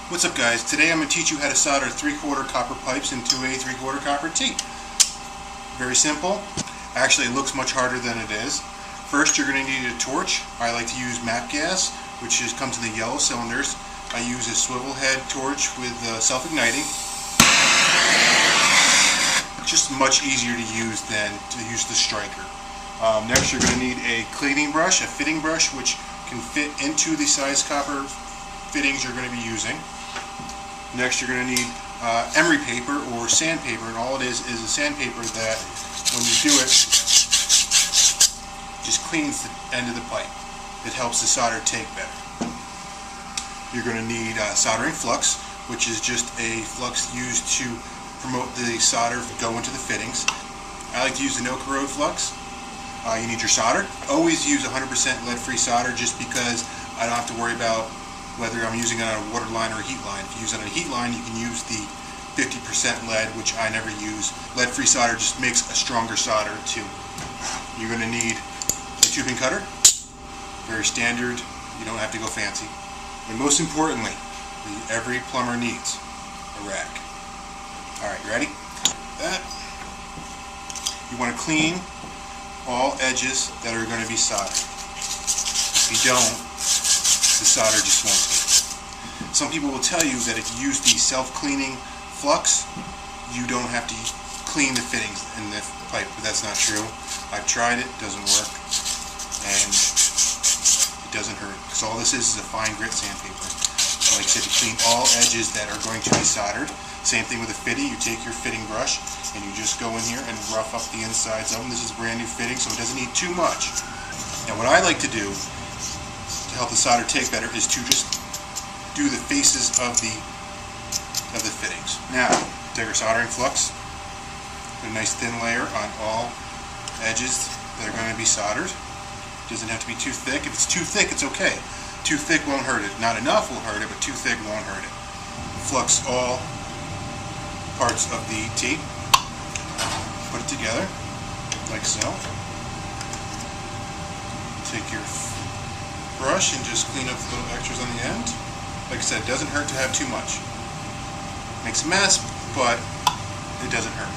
What's up, guys? Today I'm going to teach you how to solder 3/4 copper pipes into a 3/4 copper T. Very simple. Actually, it looks much harder than it is. First, you're going to need a torch. I like to use MAP gas, which comes in the yellow cylinders. I use a swivel head torch with self-igniting. Just much easier to use than to use the striker. Next, you're going to need a cleaning brush, a fitting brush, which can fit into the size copper fittings you're going to be using. Next, you're going to need emery paper or sandpaper, and all it is a sandpaper that, when you do it, just cleans the end of the pipe. It helps the solder take better. You're going to need soldering flux, which is just a flux used to promote the solder to go into the fittings. I like to use the no corrode flux. You need your solder. Always use 100% lead-free solder, just because I don't have to worry about whether I'm using it on a water line or a heat line. If you use it on a heat line, you can use the 50% lead, which I never use. Lead-free solder just makes a stronger solder too. You're going to need a tubing cutter. Very standard. You don't have to go fancy. And most importantly, every plumber needs a rag. Alright, you ready? That. You want to clean all edges that are going to be soldered. If you don't, the solder just won't take. Some people will tell you that if you use the self-cleaning flux, you don't have to clean the fittings in the pipe, but that's not true. I've tried it, doesn't work, and it doesn't hurt, because all this is a fine grit sandpaper. Like I said, to clean all edges that are going to be soldered. Same thing with a fitting. You take your fitting brush and you just go in here and rough up the insides of them. This is brand new fitting, so it doesn't need too much. Now, what I like to do to help the solder take better is to just do the faces of the fittings. Now, take our soldering flux, put a nice thin layer on all edges that are going to be soldered. It doesn't have to be too thick. If it's too thick, it's okay. Too thick won't hurt it. Not enough will hurt it, but too thick won't hurt it. Flux all parts of the T. Put it together, like so. Take your brush and just clean up the little extras on the end. Like I said, it doesn't hurt to have too much. Makes a mess, but it doesn't hurt.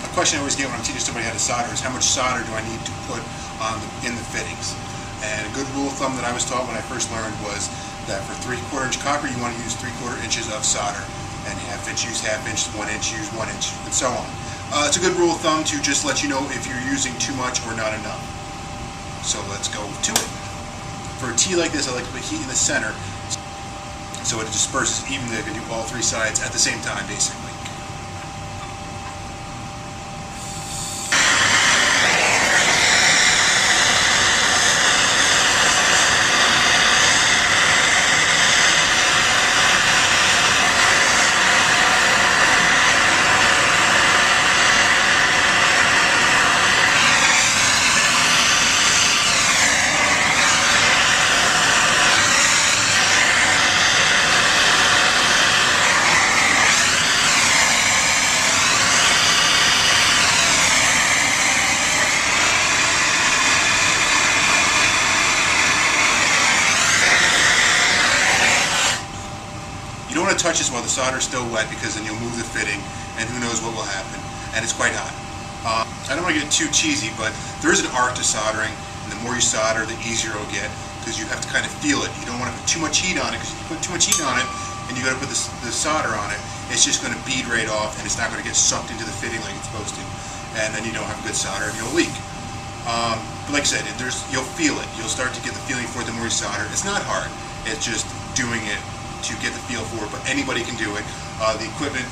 A question I always get when I'm teaching somebody how to solder is, how much solder do I need to put on in the fittings? And a good rule of thumb that I was taught when I first learned was that for 3/4 inch copper, you want to use 3/4 inches of solder, and half inch use half inch, 1 inch use 1 inch, and so on. It's a good rule of thumb to just let you know if you're using too much or not enough. So let's go to it. For a tea like this, I like to put heat in the center so it disperses evenly. I can do all three sides at the same time, basically. You don't want to touch this while the solder is still wet, because then you'll move the fitting and who knows what will happen. And it's quite hot. I don't want to get too cheesy, but there is an art to soldering, and the more you solder, the easier it'll get, because you have to kind of feel it. You don't want to put too much heat on it, because if you put too much heat on it and you got to put the solder on it, it's just going to bead right off, and it's not going to get sucked into the fitting like it's supposed to. And then you don't have good solder and you'll leak. But like I said, you'll feel it. You'll start to get the feeling for it the more you solder. It's not hard. It's just doing it to get the feel for it, but anybody can do it. The equipment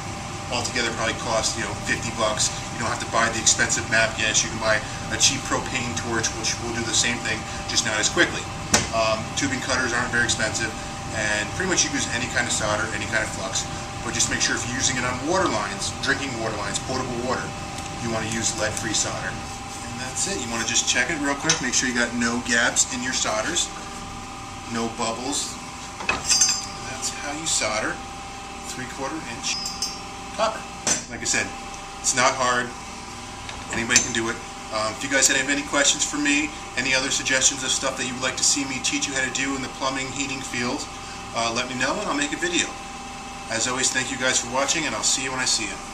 altogether probably costs, $50. You don't have to buy the expensive MAP gas. You can buy a cheap propane torch, which will do the same thing, just not as quickly. Tubing cutters aren't very expensive, and pretty much you can use any kind of solder, any kind of flux, but just make sure if you're using it on water lines, drinking water lines, potable water, you want to use lead-free solder. And that's it. You want to just check it real quick, make sure you got no gaps in your solders, no bubbles. That's how you solder 3/4 inch copper. Like I said, it's not hard. Anybody can do it. If you guys have any questions for me, any other suggestions of stuff that you would like to see me teach you how to do in the plumbing, heating field, let me know and I'll make a video. As always, thank you guys for watching, and I'll see you when I see you.